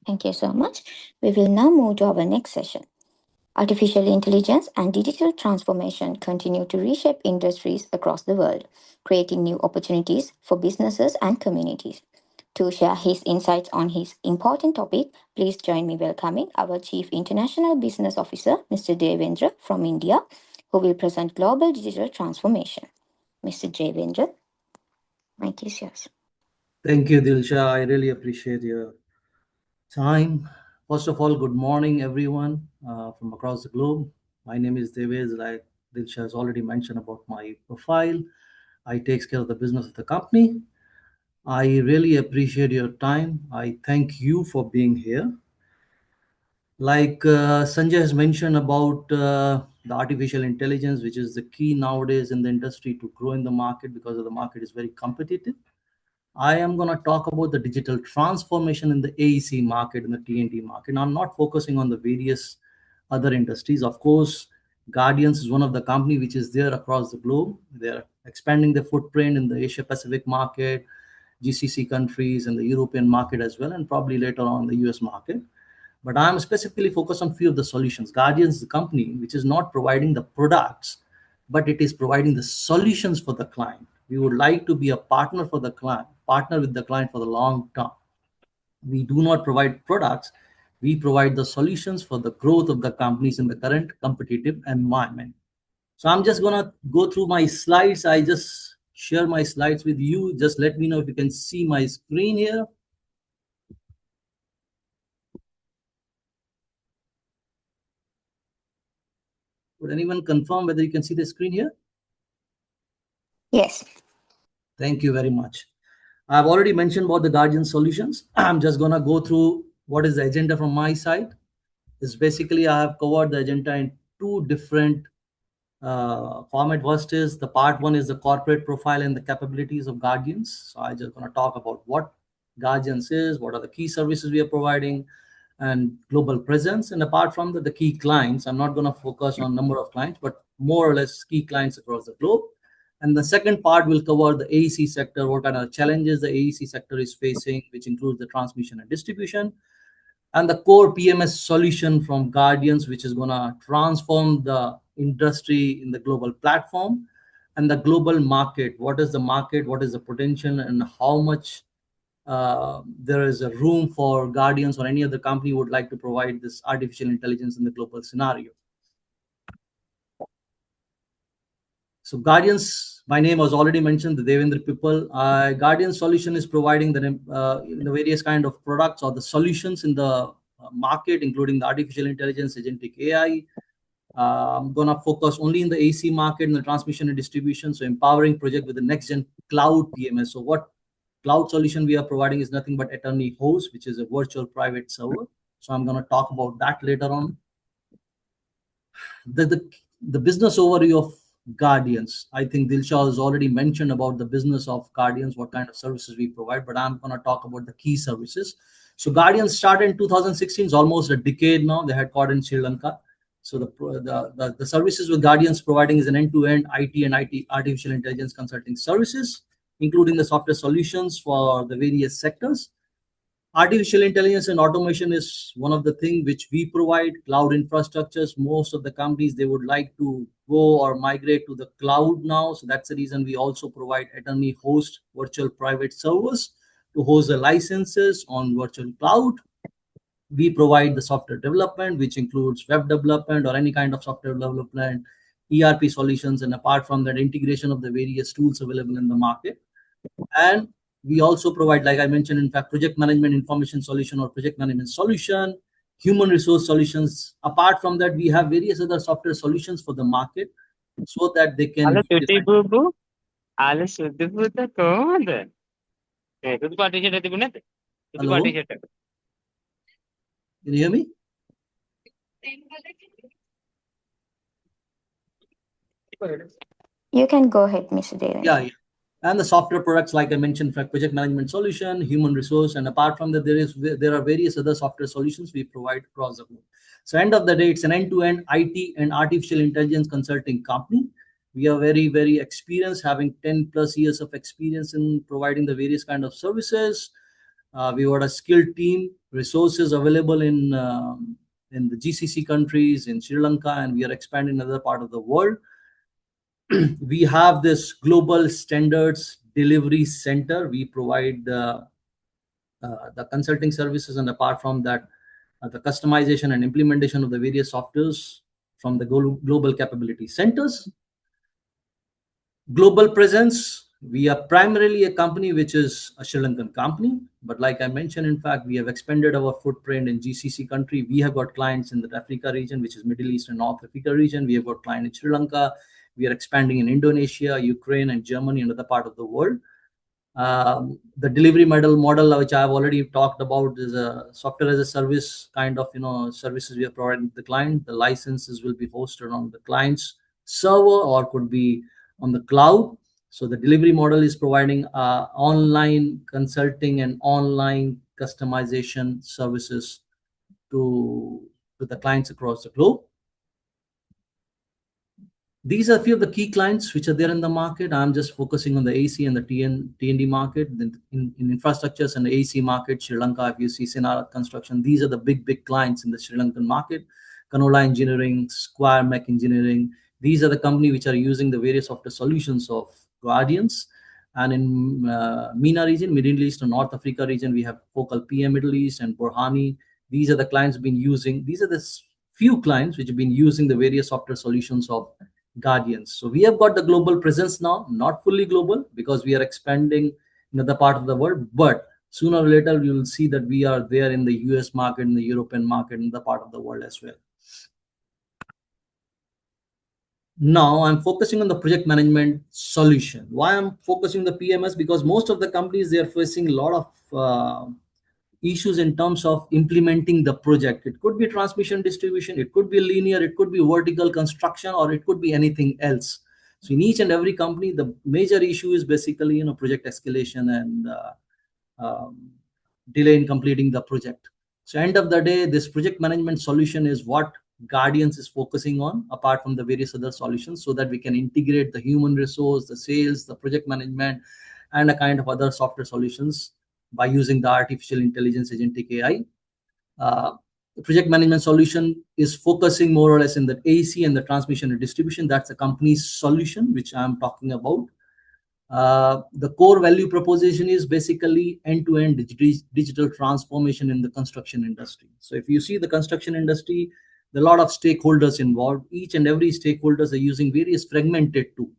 Thank you so much. We will now move to our next session. Artificial intelligence and digital transformation continue to reshape industries across the world, creating new opportunities for businesses and communities. To share his insights on his important topic, please join me welcoming our Chief International Business Officer, Mr. Devendra from India, who will present global digital transformation. Mr. Devendra, mic is yours. Thank you, Dilsha. I really appreciate your time. First of all, good morning, everyone from across the globe. My name is Deves. Like Dilsha has already mentioned about my profile, I takes care of the business of the company. I really appreciate your time. I thank you for being here. Like Sanjay has mentioned about the artificial intelligence, which is the key nowadays in the industry to grow in the market because of the market is very competitive. I am going to talk about the digital transformation in the AEC market, in the TNT market. Now, I'm not focusing on the various other industries. Of course, Guardians is one of the company which is there across the globe. They're expanding their footprint in the Asia Pacific market, GCC countries, and the European market as well, and probably later on the US market. But I'm specifically focused on few of the solutions. Guardians is the company which is not providing the products, but it is providing the solutions for the client. We would like to be a partner for the client, partner with the client for the long term. We do not provide products, we provide the solutions for the growth of the companies in the current competitive environment. So I'm just gonna go through my slides. I just share my slides with you. Just let me know if you can see my screen here. Would anyone confirm whether you can see the screen here? Yes. Thank you very much. I've already mentioned about the Guardian solutions. I'm just gonna go through what is the agenda from my side. Is basically I have covered the agenda in two different format. First is the part one is the corporate profile and the capabilities of Guardians. So I just gonna talk about what Guardians is, what are the key services we are providing, and global presence. And apart from the key clients, I'm not gonna focus on number of clients, but more or less key clients across the globe. And the second part will cover the AEC sector, what kind of challenges the AEC sector is facing, which includes the transmission and distribution, and the core PMS solution from Guardians, which is going to transform the industry in the global platform and the global market. What is the market? What is the potential? And how much there is a room for Guardians or any other company would like to provide this artificial intelligence in the global scenario. So Guardians, my name was already mentioned, the Devendra people. Guardian solution is providing the various kind of products or the solutions in the market, including the artificial intelligence, agentic AI. I'm going to focus only in the AC market, in the transmission and distribution. So empowering project with the next gen cloud PMS. So what cloud solution we are providing is nothing but attorney host, which is a virtual private server. So I'm going to talk about that later on. The business overview of Guardians. I think Dilshah has already mentioned about the business of Guardians, what kind of services we provide, but I'm going to talk about the key services. So Guardians started in 2016, it's almost a decade now. They had caught in Sri Lanka. So the services with Guardians providing is an end-to-end IT and IT artificial intelligence consulting services, including the software solutions for the various sectors. Artificial intelligence and automation is one of the things which we provide. Cloud infrastructures, most of the companies, they would like to go or migrate to the cloud now. So that's the reason we also provide attorney host virtual private servers to host the licenses on virtual cloud. We provide the software development, which includes web development or any kind of software development, ERP solutions, and apart from that, integration of the various tools available in the market. And we also provide, like I mentioned, in fact, project management information solution or project management solution, human resource solutions. Apart from that, we have various other software solutions for the market so that they can Hello, Tutti utilize. Boo Boo. Hello, Suddhi Buddha. Come on. Tutti party shirt ati punat. Tutti party Hello, shirt. can you hear me? You can go ahead, Mr. Devendra. Yeah. And the software products, like I mentioned, for project management solution, human resource, and apart from that, there are various other software solutions we provide across the globe. So end of the day, it's an end-to-end IT and artificial intelligence consulting company. We are very, very experienced, having 10 plus years of experience in providing the various kind of services. We got a skilled team, resources available in the GCC countries, in Sri Lanka, and we are expanding in other part of the world. We have this global standards delivery center. We provide the consulting services, and apart from that, the customization and implementation of the various softwares from the global capability centers. Global presence, we are primarily a company which is a Sri Lankan company, but like I mentioned, in fact, we have expanded our footprint in GCC country. We have got clients in the Africa region, which is Middle East and North Africa region. We have got clients in Sri Lanka. We are expanding in Indonesia, Ukraine, and Germany, and other part of the world. The delivery model which I've already talked about is a software as a service kind of services we are providing to the client. The licenses will be hosted on the client's server or could be on the cloud. So the delivery model is providing online consulting and online customization services to the clients across the globe. These are a few of the key clients which are there in the market. I'm just focusing on the AC and the T&D market. In infrastructures and the AC market, Sri Lanka, if you see Sinara Construction, these are the big clients in the Sri Lankan market. Canola Engineering, Square Mech Engineering. These are the company which are using the various software solutions of Guardians. And in MENA region, Middle East and North Africa region, we have Focal PM Middle East and Burhani. These are the clients been using. These are the few clients which have been using the various software solutions of Guardians. So we have got the global presence now, not fully global because we are expanding in other part of the world, but sooner or later you will see that we are there in the US market, in the European market, in the part of the world as well. Now I'm focusing on the project management solution. Why I'm focusing on the PMS? Because most of the companies, they are facing a lot of issues in terms of implementing the project. It could be transmission distribution, it could be linear, it could be vertical construction, or it could be anything else. So in each and every company, the major issue is basically project escalation and delay in completing the project. So end of the day, this project management solution is what Guardians is focusing on, apart from the various other solutions, so that we can integrate the human resource, the sales, the project management, and a kind of other software solutions by using the artificial intelligence agentic AI. The project management solution is focusing more or less in the AC and the transmission and distribution. That's the company's solution, which I'm talking about. The core value proposition is basically end-to-end digital transformation in the construction industry. So if you see the construction industry, there are a lot of stakeholders involved. Each and every stakeholders are using various fragmented tools.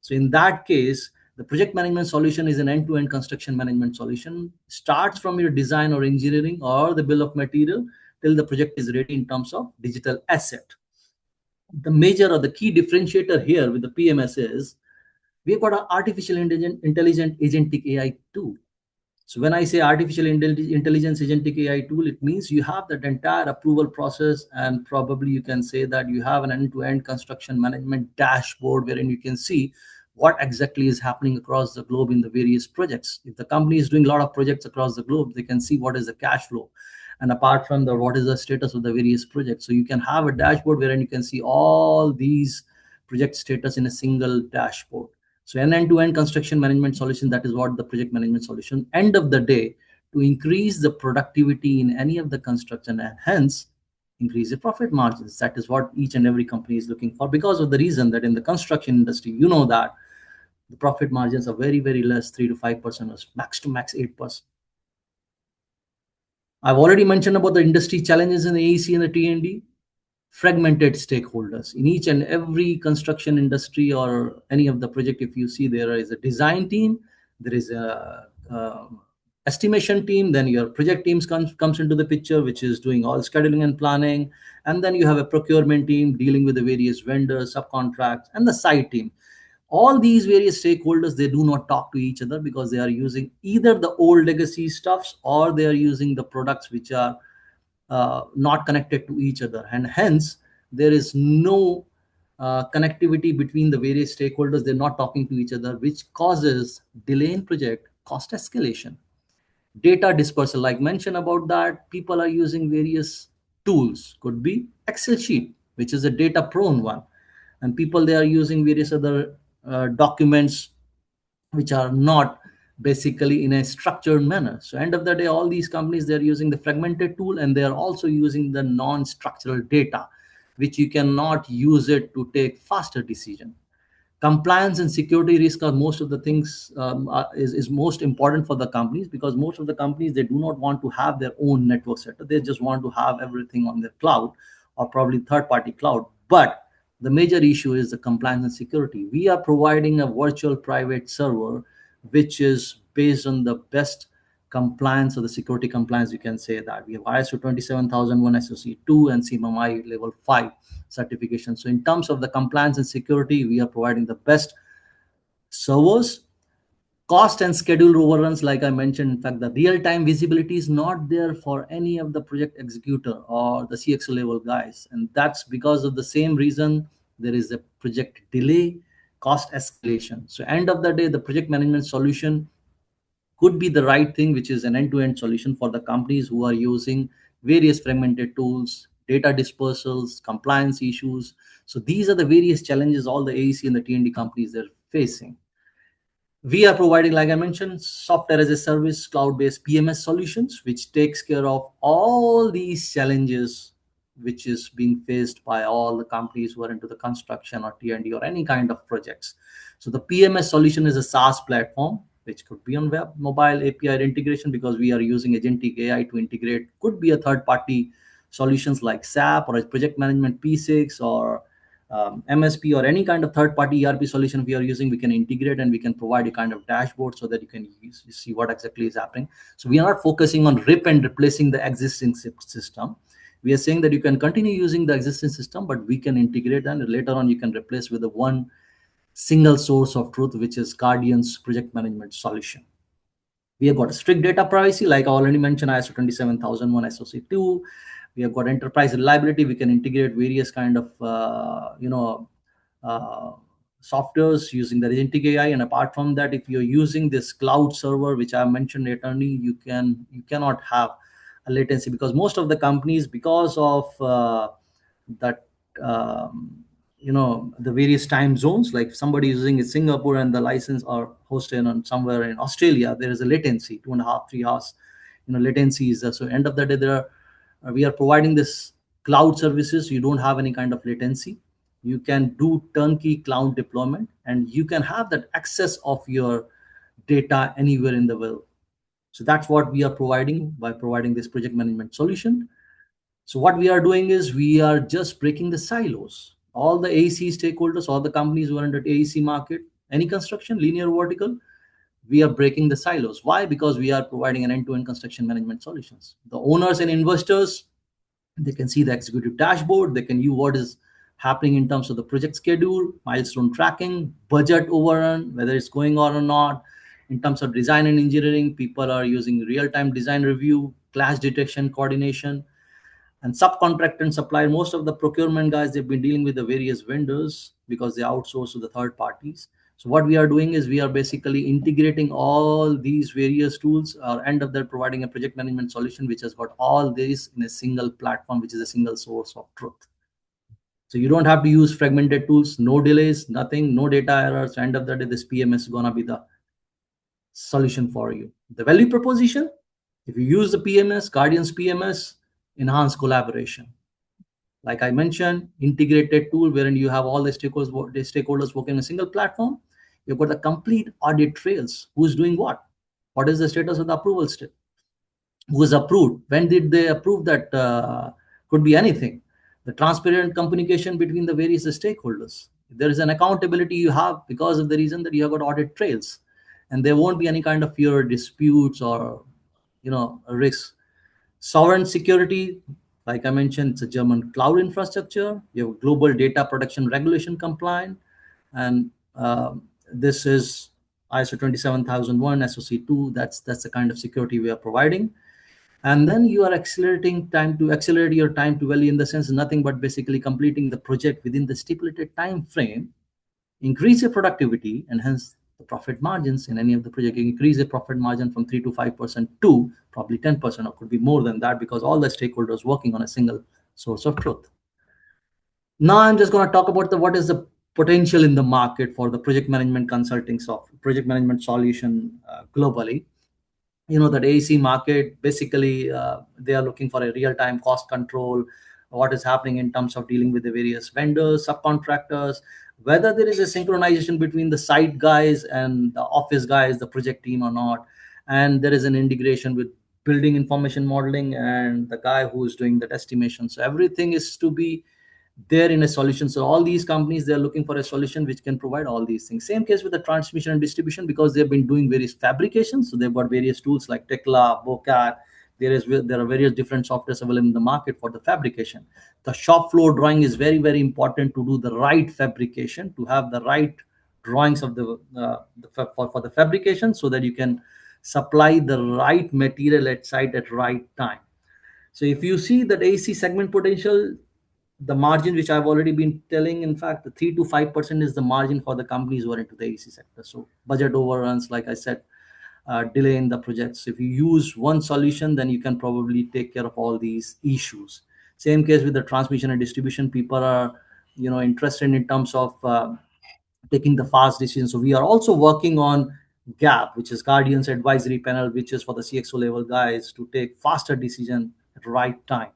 So in that case, the project management solution is an end-to-end construction management solution. Starts from your design or engineering or the bill of material till the project is ready in terms of digital asset. The major or the key differentiator here with the PMS is we've got an artificial intelligent agentic AI tool. So when I say artificial intelligence agentic AI tool, it means you have that entire approval process, and probably you can say that you have an end-to-end construction management dashboard wherein you can see what exactly is happening across the globe in the various projects. If the company is doing a lot of projects across the globe, they can see what is the cash flow, and apart from the what is the status of the various projects. So you can have a dashboard wherein you can see all these project status in a single dashboard. So an end-to-end construction management solution, that is what the project management solution. End of the day, to increase the productivity in any of the construction and hence increase the profit margins. That is what each and every company is looking for, because of the reason that in the construction industry, that the profit margins are very less, 3 to 5%, or max to max 8%. I've already mentioned about the industry challenges in the AC and the T&D. Fragmented stakeholders in each and every construction industry or any of the project. If you see, there is a design team, there is a estimation team, then your project teams comes into the picture, which is doing all scheduling and planning, and then you have a procurement team dealing with the various vendors, subcontracts, and the site team. All these various stakeholders, they do not talk to each other because they are using either the old legacy stuffs or they are using the products which are not connected to each other, and hence there is no connectivity between the various stakeholders. They're not talking to each other, which causes delay in project, cost escalation, data dispersal. Like mentioned about that, people are using various tools. Could be Excel sheet, which is a data prone one, and people, they are using various other documents which are not basically in a structured manner. So end of the day, all these companies, they're using the fragmented tool, and they are also using the non-structural data, which you cannot use it to take faster decision. Compliance and security risk are most of the things, is most important for the companies, because most of the companies, they do not want to have their own network setup. They just want to have everything on their cloud, or probably third party cloud. But the major issue is the compliance and security. We are providing a virtual private server which is based on the best compliance, or the security compliance, you can say that. We have ISO 27001 SOC 2 and CMMI level 5 certification. So in terms of the compliance and security, we are providing the best servers. Cost and schedule overruns, like I mentioned, in fact, the real-time visibility is not there for any of the project executor or the CXO level guys, and that's because of the same reason. There is a project delay, cost escalation. So end of the day, the project management solution could be the right thing, which is an end-to-end solution for the companies who are using various fragmented tools, data dispersals, compliance issues. So these are the various challenges all the AEC and the T&D companies they're facing. We are providing, like I mentioned, software as a service, cloud-based PMS solutions, which takes care of all these challenges, which is being faced by all the companies who are into the construction or T&D or any kind of projects. So the PMS solution is a SaaS platform, which could be on web, mobile, API integration, because we are using agentic AI to integrate. Could be a third-party solutions like SAP or a project management P6 or MSP or any kind of third-party ERP solution we are using. We can integrate and we can provide a kind of dashboard so that you can see what exactly is happening. So we are not focusing on rip and replacing the existing system. We are saying that you can continue using the existing system, but we can integrate, and later on you can replace with the one single source of truth, which is Guardian's project management solution. We have got strict data privacy, like I already mentioned, ISO 27001 SOC 2. We have got enterprise reliability. We can integrate various kind of uh, softwares using the agentic AI. And apart from that, if you're using this cloud server, which I mentioned later, you cannot have a latency, because most of the companies, because of that the various time zones, like if somebody is using in Singapore and the license are hosted on somewhere in Australia, there is a latency, 2.5 3 hours latency is there. So end of the day, we are providing this cloud services. You don't have any kind of latency. You can do turnkey cloud deployment, and you can have that access of your data anywhere in the world. So that's what we are providing by providing this project management solution. So what we are doing is we are just breaking the silos. All the AEC stakeholders, all the companies who are in the AEC market, any construction, linear, vertical, we are breaking the silos. Why? Because we are providing an end-to-end construction management solutions. The owners and investors, they can see the executive dashboard. They can view what is happening in terms of the project schedule, milestone tracking, budget overrun, whether it's going on or not. In terms of design and engineering, people are using real-time design review, clash detection, coordination, and subcontract and supplier. Most of the procurement guys, they've been dealing with the various vendors because they outsource to the third parties. So what we are doing is we are basically integrating all these various tools, or end of that providing a project management solution which has got all this in a single platform, which is a single source of truth. So you don't have to use fragmented tools, no delays, nothing, no data errors. End of the day, this PMS is gonna be the solution for you. The value proposition: if you use the PMS, Guardian's PMS, enhance collaboration. Like I mentioned, integrated tool wherein you have all the stakeholders working in a single platform. You've got the complete audit trails. Who's doing what? What is the status of the approval step? Who is approved? When did they approve that? Could be anything. The transparent communication between the various stakeholders. There is an accountability you have because of the reason that you have got audit trails, and there won't be any kind of fear, disputes, or risks. Sovereign security, like I mentioned, it's a German cloud infrastructure. You have global data protection regulation compliant, and this is ISO 27001 SOC 2. That's the kind of security we are providing. And then you are accelerate your time to value, in the sense nothing but basically completing the project within the stipulated time frame, increase your productivity, and hence the profit margins in any of the project. You increase the profit margin from 3 to 5% to probably 10%, or could be more than that, because all the stakeholders working on a single source of truth. Now I'm just going to talk about what is the potential in the market for the project management consulting software, project management solution globally. You know that AC market basically they are looking for a real time cost control, what is happening in terms of dealing with the various vendors, subcontractors, whether there is a synchronization between the site guys and the office guys, the project team or not, and there is an integration with building information modeling and the guy who is doing that estimation. So everything is to be there in a solution. So all these companies, they're looking for a solution which can provide all these things. Same case with the transmission and distribution, because they've been doing various fabrications. So they've got various tools like Tekla, Bocat. There are various different softwares available in the market for the fabrication. The shop floor drawing is very, very important to do the right fabrication, to have the right drawings of for the fabrication, so that you can supply the right material at site at right time. So if you see that AC segment potential, the margin which I've already been telling, in fact, the 3 to 5% is the margin for the companies who are into the AC sector. So budget overruns, like I said, delay in the projects. If you use one solution, then you can probably take care of all these issues. Same case with the transmission and distribution. People are, interested in terms of taking the fast decisions. So we are also working on GAP, which is Guardians Advisory Panel, which is for the CXO level guys to take faster decision at right time.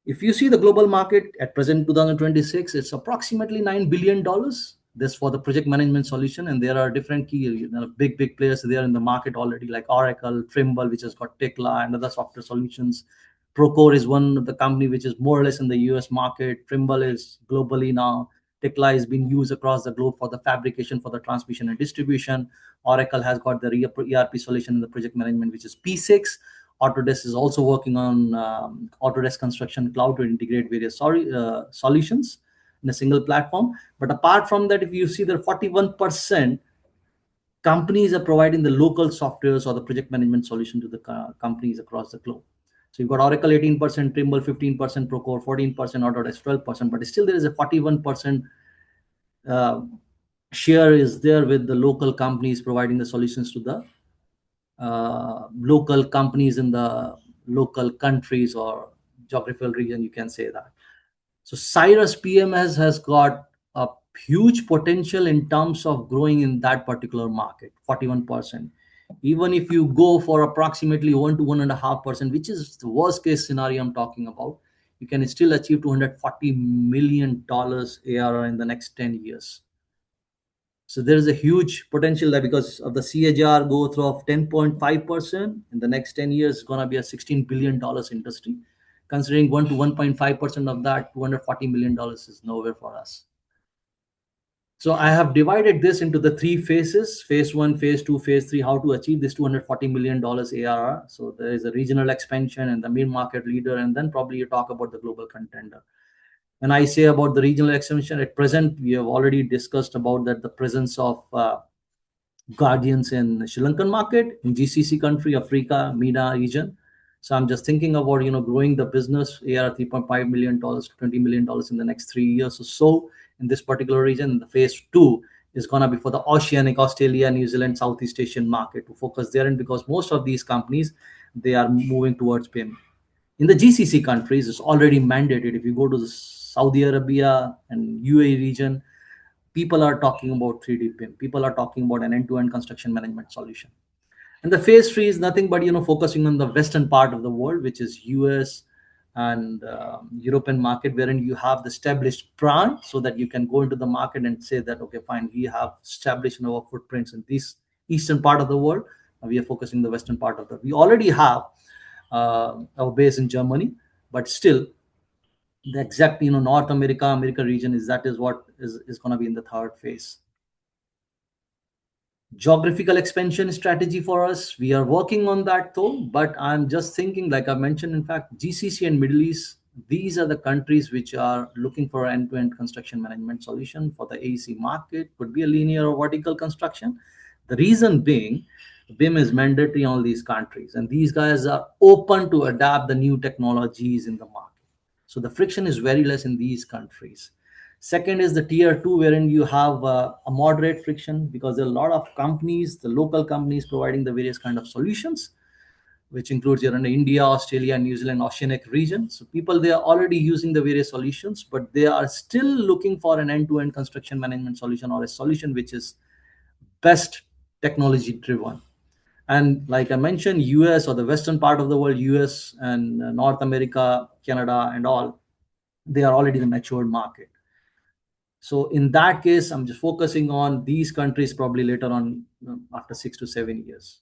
If you see the global market at present 2026, it's approximately $9 billion. This for the project management solution, and there are different key, big players there in the market already, like Oracle, Trimble, which has got Tekla and other software solutions. Procore is one of the company which is more or less in the US market. Trimble is globally now. Tekla is being used across the globe for the fabrication, for the transmission and distribution. Oracle has got the ERP solution in the project management, which is P6. Autodesk is also working on Autodesk Construction Cloud to integrate various solutions in a single platform. But apart from that, if you see that 41% companies are providing the local softwares or the project management solution to the companies across the globe. So you've got Oracle 18%, Trimble 15%, Procore 14%, Autodesk 12%, but still there is a 41% uh, share is there with the local companies providing the solutions to the local companies in the local countries or geographical region, you can say that. So Cyrus PMS has got a huge potential in terms of growing in that particular market, 41%. Even if you go for approximately 1 to 1.5%, which is the worst case scenario I'm talking about, you can still achieve $240 million ARR in the next 10 years. So there is a huge potential there because of the CAGR growth of 10.5%. In the next 10 years, it's going to be a $16 billion industry. Considering 1 to 1.5% of that, $240 million is nowhere for us. So I have divided this into the three phases: phase one, phase two, phase three, how to achieve this $240 million ARR. So there is a regional expansion and the main market leader, and then probably you talk about the global contender. When I say about the regional expansion, at present, we have already discussed about that the presence of guardians in Sri Lankan market, in GCC country, Africa, MENA region. So I'm just thinking about, growing the business ARR $3.5 million to $20 million in the next 3 years or so in this particular region. The phase two is going to be for the Oceanic, Australia, New Zealand, Southeast Asian market to focus there. And because most of these companies, they are moving towards PIM. In the GCC countries, it's already mandated. If you go to the Saudi Arabia and UAE region, people are talking about 3D PIM. People are talking about an end-to-end construction management solution. And the phase three is nothing but focusing on the western part of the world, which is US and European market, wherein you have the established brand, so that you can go into the market and say that, okay, fine, we have established our footprints in this eastern part of the world. We are focusing the western part of the. We already have our base in Germany, but still the exact North America region is what is going to be in the third phase. Geographical expansion strategy for us, we are working on that though, but I'm just thinking, like I mentioned, in fact, GCC and Middle East, these are the countries which are looking for end-to-end construction management solution for the AC market. Could be a linear or vertical construction. The reason being, BIM is mandatory in all these countries, and these guys are open to adapt the new technologies in the market. So the friction is very less in these countries. Second is the tier two, wherein you have a moderate friction, because there are a lot of companies, the local companies providing the various kind of solutions. which includes your India, Australia, New Zealand, Oceanic region. So people, they are already using the various solutions, but they are still looking for an end-to-end construction management solution, or a solution which is best technology driven. And like I mentioned, US, or the western part of the world, US and North America, Canada and all, they are already the matured market. So in that case, I'm just focusing on these countries probably later on, after 6 to 7 years.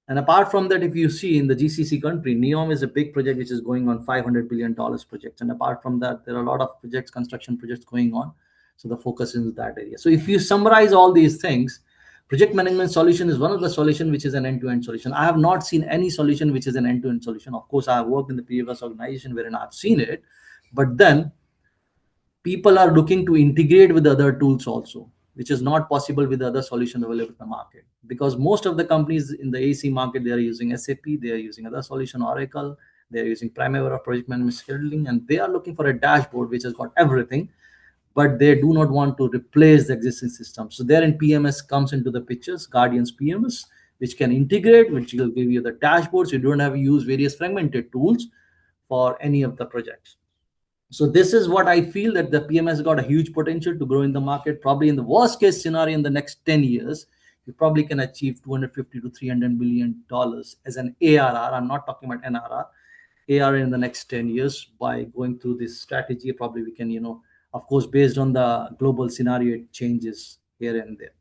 And apart from that, if you see in the GCC country, NEOM is a big project which is going on, $500 billion projects. And apart from that, there are a lot of projects, construction projects going on. So the focus is that area. So if you summarize all these things, project management solution is one of the solution which is an end-to-end solution. I have not seen any solution which is an end-to-end solution. Of course, I have worked in the previous organization wherein I've seen it, but then people are looking to integrate with other tools also, which is not possible with other solutions available in the market. Because most of the companies in the AC market, they are using SAP, they are using other solution, Oracle, they are using Primavera project management scheduling, and they are looking for a dashboard which has got everything, but they do not want to replace the existing system. So there in PMS comes into the pictures, Guardians PMS, which can integrate, which will give you the dashboards. You don't have to use various fragmented tools for any of the projects. So this is what I feel, that the PMS got a huge potential to grow in the market. Probably in the worst case scenario, in the next 10 years, you probably can achieve 250 to $300 million as an ARR. I'm not talking about NRR. ARR in the next 10 years by going through this strategy. Probably we can, of course, based on the global scenario, it changes here and there.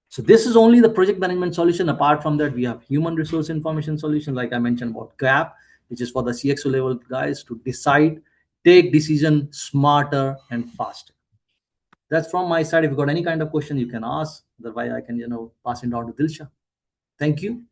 So this is only the project management solution. Apart from that, we have human resource information solution, like I mentioned about GAP, which is for the CXO level guys to decide, take decision smarter and faster. That's from my side. If you got any kind of question, you can ask. Otherwise, I can pass it down to Dilsha. Thank you.